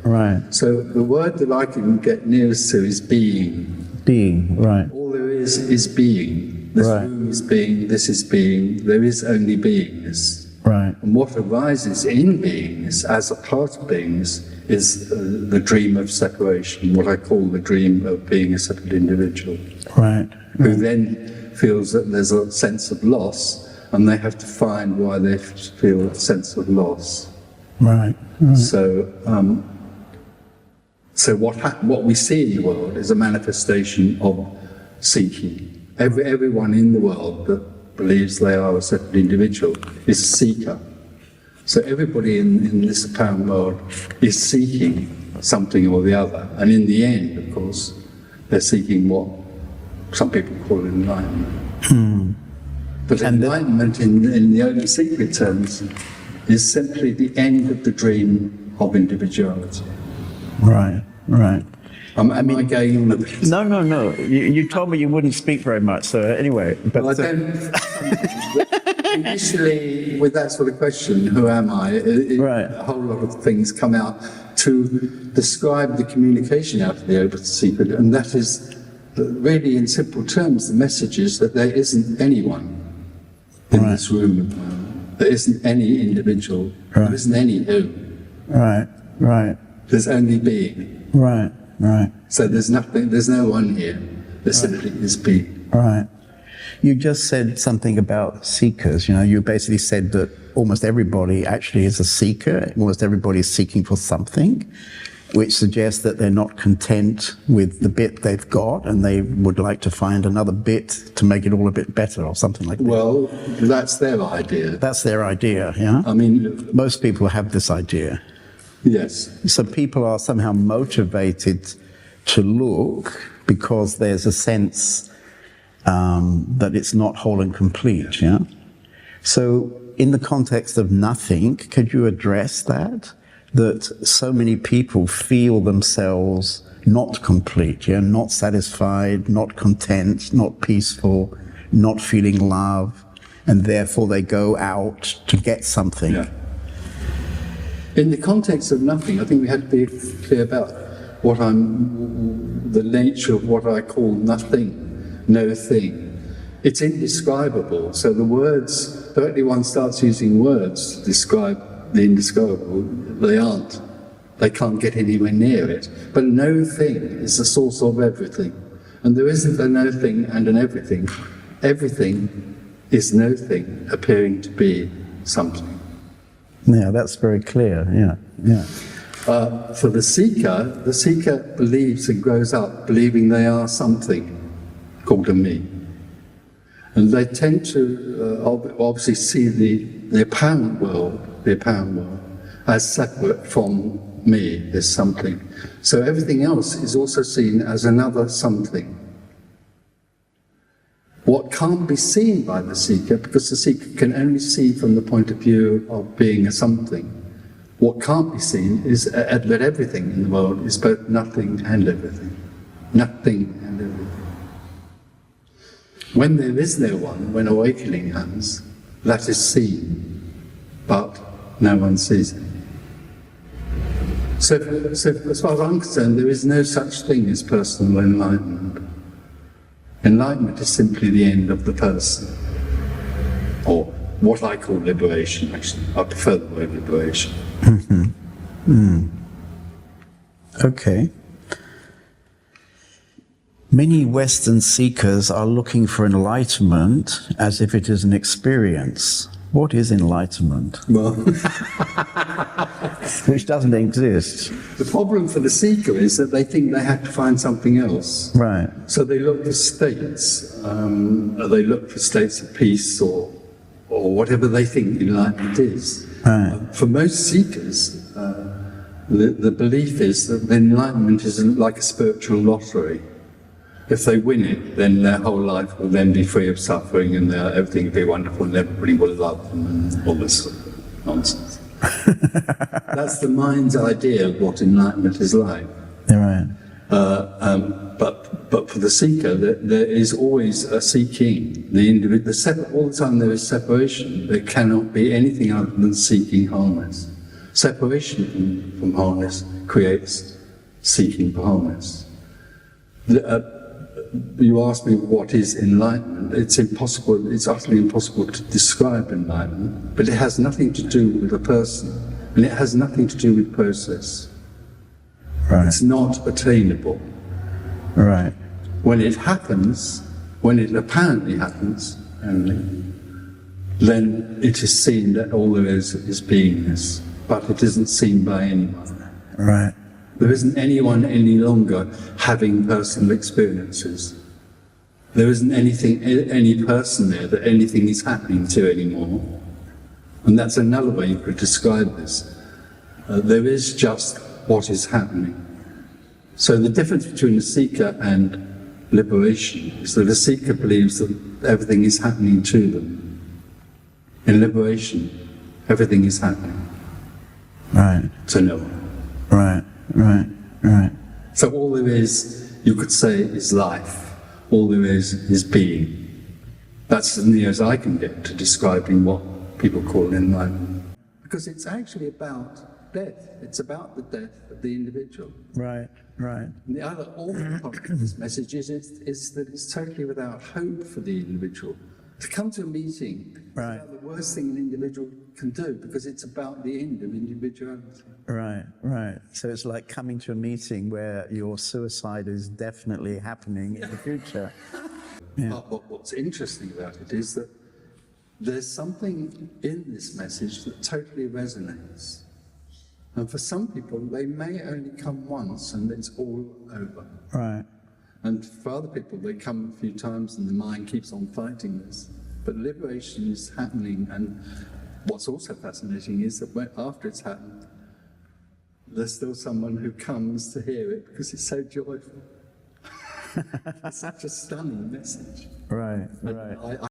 Right. So the word that I can get nearest to is being. Being, right. All there is being. This Right. room is being, this is being, there is only beingness. Right. And what arises in beingness, as a part of beingness, is the dream of separation, what I call the dream of being a separate individual. Right. Who then feels that there's a sense of loss, and they have to find why they feel a sense of loss. Right. So, so what we see in the world is a manifestation of seeking. Everyone in the world that believes they are a separate individual is a seeker. So everybody in this apparent world is seeking something or the other, and in the end, of course, they're seeking what some people call enlightenment. But enlightenment, in the only secret terms, is simply the end of the dream of individuality. Right. Right. Am I going on a bit? No. You told me you wouldn't speak very much, so anyway. But Well, I don't. Initially, with that sort of question, who am I? Right. A whole lot of things come out to describe the communication out of the open secret, and that is really, in simple terms, the message is that there isn't anyone in this room at the moment. There isn't any individual. There isn't any who. Right. Right. There's only being. Right. Right. So there's nothing. There's no one here. There simply is being. Right. You just said something about seekers. You know, you basically said that almost everybody actually is a seeker. Almost everybody is seeking for something, which suggests that they're not content with the bit they've got and they would like to find another bit to make it all a bit better or something like that. Well, that's their idea. That's their idea, yeah? I mean, most people have this idea. yes. So people are somehow motivated to look because there's a sense that it's not whole and complete, yeah? So in the context of nothing, could you address that? That so many people feel themselves not complete, yeah? Not satisfied, not content, not peaceful, not feeling love, and therefore they go out to get something. Yeah. In the context of nothing, I think we have to be clear about the nature of what I call nothing. No thing. It's indescribable. So the words, directly one starts using words to describe the indescribable, they aren't. They can't get anywhere near it. But no thing is the source of everything. And there isn't a no thing and an everything. Everything is no thing appearing to be something. Yeah, that's very clear, yeah. For the seeker believes and grows up believing they are something called a me. And they tend to obviously see the apparent world as separate from me, as something. So everything else is also seen as another something. What can't be seen by the seeker, because the seeker can only see from the point of view of being a something, what can't be seen is that everything in the world is both nothing and everything. Nothing and everything. When there is no one, when awakening comes, that is seen, but no one sees it. So as far as I'm concerned, there is no such thing as personal enlightenment. Enlightenment is simply the end of the person, or what I call liberation, actually. I prefer the word liberation. Okay. Many Western seekers are looking for enlightenment as if it is an experience. What is enlightenment? Well, Which doesn't exist. the problem for the seeker is that they think they have to find something else. Right. So they look for states. They look for states of peace or whatever they think enlightenment is. Right. For most seekers, the belief is that enlightenment is like a spiritual lottery. If they win it, then their whole life will then be free of suffering and everything will be wonderful and everybody will love them and all this sort of nonsense. That's the mind's idea of what enlightenment is like. Right. But for the seeker, there is always a seeking. The individual, all the time there is separation. There cannot be anything other than seeking wholeness. Separation from wholeness creates seeking for wholeness. You ask me what is enlightenment. It's impossible, it's utterly impossible to describe enlightenment, but it has nothing to do with a person, and it has nothing to do with process. Right. It's not attainable. Right. When it happens, when it apparently happens only, then it is seen that all there is beingness, but it isn't seen by anyone. Right. There isn't anyone any longer having personal experiences. There isn't any person there that anything is happening to anymore. And that's another way you could describe this. There is just what is happening. So the difference between a seeker and liberation is that a seeker believes that everything is happening to them. In liberation, everything is happening Right. to no one. Right. Right. Right. So all there is, you could say, is life. All there is being. That's as near as I can get to describing what people call enlightenment. Because it's actually about death. It's about the death of the individual. Right. Right. And the other awful part of this message is that it's totally without hope for the individual. To come to a meeting is Right. about the worst thing an individual can do, because it's about the end of individuality. Right, right. So it's like coming to a meeting where your suicide is definitely happening in the future. Yeah. But what's interesting about it is that there's something in this message that totally resonates. And for some people, they may only come once and it's all over. Right. And for other people, they come a few times and the mind keeps on fighting this. But liberation is happening, and what's also fascinating is that after it's happened, there's still someone who comes to hear it because it's so joyful. It's such a stunning message. Right, right. I